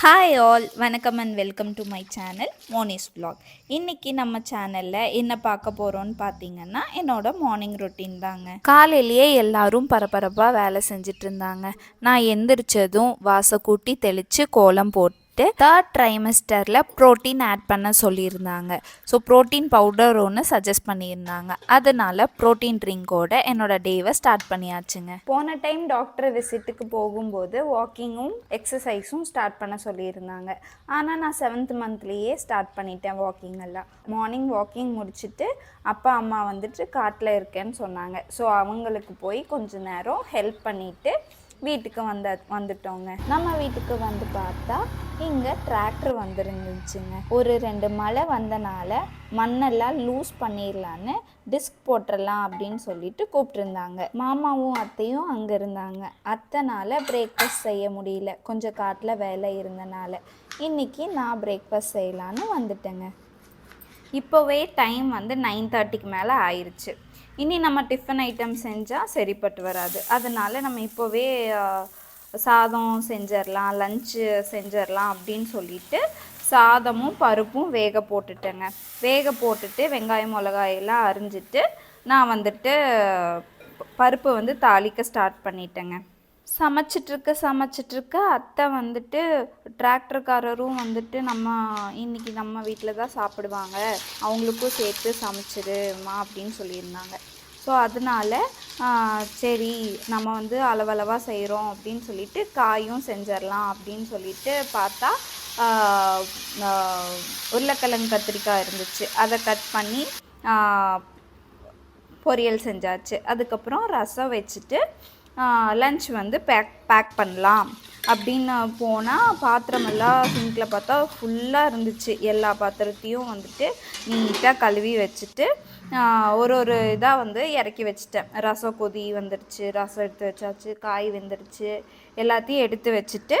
Hi all, வணக்கம் and welcome to my channel Moni's vlog. இன்றைக்கி நம்ம சேனலில் என்ன பார்க்க போகிறோன்னு பார்த்தீங்கன்னா என்னோட மார்னிங் ரொட்டீன் தாங்க. காலையிலேயே எல்லாரும் பரபரப்பாக வேலை செஞ்சிட்டு இருந்தாங்க. நான் எந்திரிச்சதும் வாசை கூட்டி தெளித்து கோலம் போட்டு தேர்ட் ட்ரைமஸ்டரில் ப்ரோட்டீன் ஆட் பண்ண சொல்லியிருந்தாங்க. ஸோ ப்ரோட்டீன் பவுடர் ஒன்று சஜஸ்ட் பண்ணியிருந்தாங்க. அதனால் ப்ரோட்டீன் ட்ரிங்கோட என்னோடய டேவை ஸ்டார்ட் பண்ணியாச்சுங்க. போன டைம் டாக்டர் விசிட்டுக்கு போகும்போது வாக்கிங்கும் எக்ஸசைஸும் ஸ்டார்ட் பண்ண சொல்லியிருந்தாங்க. ஆனால் நான் 7th மந்த்லேயே ஸ்டார்ட் பண்ணிட்டேன் வாக்கிங் எல்லாம். மார்னிங் வாக்கிங் முடிச்சுட்டு அப்பா அம்மா வந்துட்டு காட்டில் இருக்கேன்னு சொன்னாங்க. ஸோ அவங்களுக்கு போய் கொஞ்ச நேரம் ஹெல்ப் பண்ணிவிட்டு வீட்டுக்கு வந்துட்டோங்க. நம்ம வீட்டுக்கு வந்து பார்த்தா இங்கே டிராக்டர் வந்துருந்துச்சுங்க. ஒரு 2 மழை வந்தனால மண்ணெல்லாம் லூஸ் பண்ணிடலான்னு டிஸ்க் போட்டுடலாம் அப்படின்னு சொல்லிட்டு கூப்பிட்டுருந்தாங்க. மாமாவும் அத்தையும் அங்கே இருந்தாங்க. அத்தைனால பிரேக்ஃபாஸ்ட் செய்ய முடியல, கொஞ்சம் காட்டில் வேலை இருந்தனால. இன்றைக்கி நான் பிரேக்ஃபாஸ்ட் செய்யலான்னு வந்துட்டேங்க. இப்போவே டைம் வந்து 9:30க்கு மேலே ஆயிடுச்சு. இனி நம்ம டிஃபன் ஐட்டம் செஞ்சால் சரிப்பட்டு வராது. அதனால் நம்ம இப்போவே சாதம் செஞ்சிடலாம், லஞ்சு செஞ்சிடலாம் அப்படின்னு சொல்லிட்டு சாதமும் பருப்பும் வேக போட்டுட்டேங்க. வேக போட்டுட்டு வெங்காயம் மிளகாயெல்லாம் அரிஞ்சிட்டு நான் வந்துட்டு பருப்பு வந்து தாளிக்க ஸ்டார்ட் பண்ணிட்டேங்க. சமைச்சிட்ருக்க அத்தை வந்துட்டு டிராக்டர்காரரும் வந்துட்டு இன்றைக்கி நம்ம வீட்டில் தான் சாப்பிடுவாங்க, அவங்களுக்கும் சேர்த்து சமைச்சிடுமா அப்படின்னு சொல்லியிருந்தாங்க. ஸோ அதனால் சரி நம்ம வந்து அளவளவாக செய்கிறோம் அப்படின்னு சொல்லிட்டு காயும் செஞ்சிடலாம் அப்படின்னு சொல்லிட்டு பார்த்தா உருளைக்கிழங்கு கத்திரிக்காய் இருந்துச்சு, அதை கட் பண்ணி பொரியல் செஞ்சாச்சு. அதுக்கப்புறம் ரசம் வச்சுட்டு லன்ச் வந்து பேக் பண்ணலாம் அப்படின்னு போனால் பாத்திரமெல்லாம் சிங்கில் பார்த்தா ஃபுல்லாக இருந்துச்சு. எல்லா பாத்திரத்தையும் வந்துட்டு நீட்டாக கழுவி வச்சுட்டு ஒரு இதாக வந்து இறக்கி வச்சுட்டேன். ரசம் கொதி வந்துடுச்சு, ரசம் எடுத்து வச்சாச்சு, காய் வெந்துடுச்சு, எல்லாத்தையும் எடுத்து வச்சுட்டு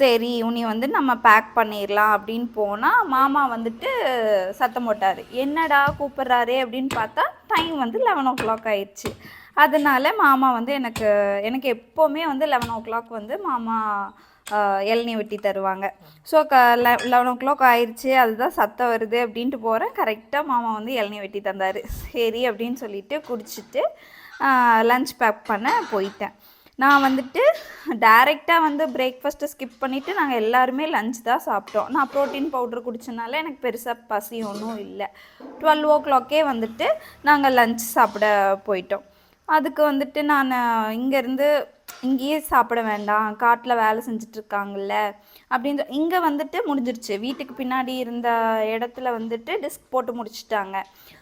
சரி உனி வந்து நம்ம பேக் பண்ணிடலாம் அப்படின்னு போனால் மாமா வந்துட்டு சத்தம் போட்டார். என்னடா கூப்பிட்றாரே அப்படின்னு பார்த்தா டைம் வந்து 11 o'clock ஆயிடுச்சு. அதனால் மாமா வந்து எனக்கு எப்போவுமே வந்து 11 o'clock வந்து மாமா இளநீ வெட்டி தருவாங்க. ஸோ 11 o'clock ஆயிடுச்சு, அதுதான் சத்தம் வருது அப்படின்ட்டு போகிறேன். கரெக்டாக மாமா வந்து இளநீ வெட்டி தந்தார். சரி அப்படின்னு சொல்லிட்டு குடிச்சிட்டு லன்ச் பேக் பண்ண போயிட்டேன். நான் வந்துட்டு டைரெக்டாக வந்து பிரேக்ஃபாஸ்ட்டை ஸ்கிப் பண்ணிவிட்டு நாங்கள் எல்லாருமே லன்ச் தான் சாப்பிட்டோம். நான் ப்ரோட்டீன் பவுட்ரு குடித்தனால எனக்கு பெருசாக பசி ஒன்றும் இல்லை. 12 o'clock வந்துட்டு நாங்கள் லன்ச் சாப்பிட போயிட்டோம். அதுக்கு வந்துட்டு நான் இங்கேயே சாப்பிட வேண்டாம், காட்டில் வேலை செஞ்சிட்ருக்காங்கல்ல அப்படின்ற இங்கே வந்துட்டு முடிஞ்சிருச்சு. வீட்டுக்கு பின்னாடி இருந்த இடத்துல வந்துட்டு டிஸ்க் போட்டு முடிச்சிட்டாங்க.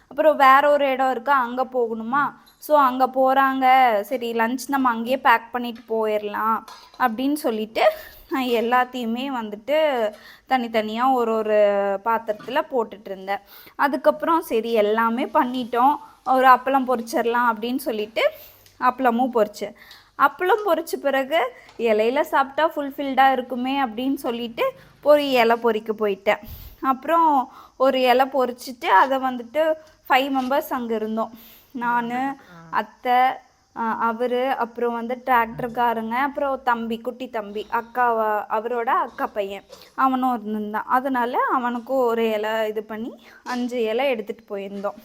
அப்புறம் வேறு ஒரு இடம் இருக்குது, அங்கே போகணுமா. ஸோ அங்கே போகிறாங்க, சரி லன்ச் நம்ம அங்கேயே பேக் பண்ணிட்டு போயிடலாம் அப்படின்னு சொல்லிட்டு நான் எல்லாத்தையுமே வந்துட்டு தனித்தனியாக ஒரு பாத்திரத்தில் போட்டுட்டு இருந்தேன். அதுக்கப்புறம் சரி எல்லாமே பண்ணிட்டோம், ஒரு அப்பளம் பொரிச்சிடலாம் அப்படின்னு சொல்லிட்டு அப்பளமும் பொரிச்சேன். அப்பளம் பொரிச்ச பிறகு இலையில சாப்பிட்டா ஃபுல்ஃபில்டாக இருக்குமே அப்படின்னு சொல்லிட்டு ஒரு இலை பொரிக்க போயிட்டேன். அப்புறம் ஒரு இலை பொரிச்சிட்டு அதை வந்துட்டு 5 members அங்கே இருந்தோம். நான், அத்தை, அவர், அப்புறம் வந்து டிராக்டர்காரங்க, அப்புறம் தம்பி, குட்டி தம்பி, அவரோட அக்கா பையன் அவனும் இருந்திருந்தான். அதனால் அவனுக்கும் ஒரு இலை இது பண்ணி 5 இலை எடுத்துகிட்டு போயிருந்தோம்.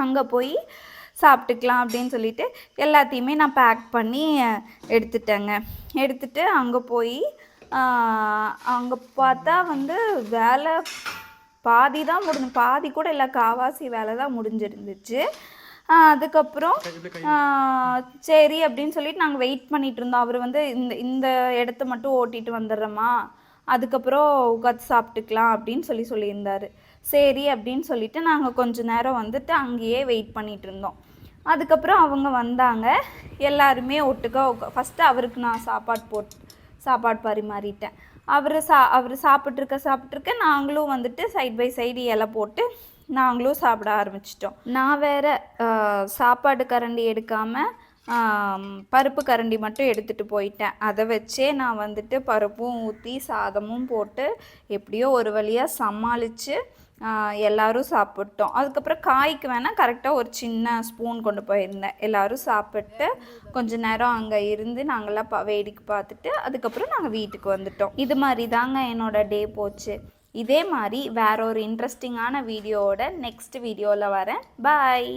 அங்கே போய் சாப்பிட்டுக்கலாம் அப்படின்னு சொல்லிட்டு எல்லாத்தையுமே நான் பேக் பண்ணி எடுத்துட்டேங்க. எடுத்துகிட்டு அங்கே போய் அங்கே பார்த்தா வந்து வேலை பாதி தான் பாதி கூட இல்லை, காவாசி வேலை தான் முடிஞ்சிருந்துச்சு. அதுக்கப்புறம் சரி அப்படின்னு சொல்லிட்டு நாங்கள் வெயிட் பண்ணிகிட்டு இருந்தோம். அவர் வந்து இந்த இடத்த மட்டும் ஓட்டிகிட்டு வந்துடுறோமா, அதுக்கப்புறம் உட்காந்து சாப்பிட்டுக்கலாம் அப்படின்னு சொல்லியிருந்தார். சரி அப்படின்னு சொல்லிட்டு நாங்கள் கொஞ்சம் நேரம் வந்துட்டு அங்கேயே வெயிட் பண்ணிகிட்டு இருந்தோம். அதுக்கப்புறம் அவங்க வந்தாங்க. எல்லாருமே ஒட்டுக்கா ஃபஸ்ட்டு அவருக்கு நான் சாப்பாடு பரிமாறிட்டேன். அவர் சாப்பிட்ருக்க நாங்களும் வந்துட்டு சைட் பை சைடு இலை போட்டு நாங்களும் சாப்பிட ஆரம்பிச்சிட்டோம். நான் வேறு சாப்பாடு கரண்டி எடுக்காமல் பருப்பு கரண்டி மட்டும் எடுத்துகிட்டு போயிட்டேன். அதை வச்சே நான் வந்துட்டு பருப்பும் ஊற்றி சாதமும் போட்டு எப்படியோ ஒரு வழியாக சமாளித்து எல்லோரும் சாப்பிட்டோம். அதுக்கப்புறம் காய்க்கு வேணால் கரெக்டாக ஒரு சின்ன ஸ்பூன் கொண்டு போயிருந்தேன். எல்லோரும் சாப்பிட்டு கொஞ்ச நேரம் அங்கே இருந்து நாங்கள்லாம் வேடிக்கை பார்த்துட்டு அதுக்கப்புறம் நாங்கள் வீட்டுக்கு வந்துட்டோம். இது மாதிரி தாங்க என்னோடய டே போச்சு. இதே மாதிரி வேற ஒரு இன்ட்ரெஸ்டிங்கான வீடியோவோட நெக்ஸ்ட் வீடியோவில் வரேன். பாய்.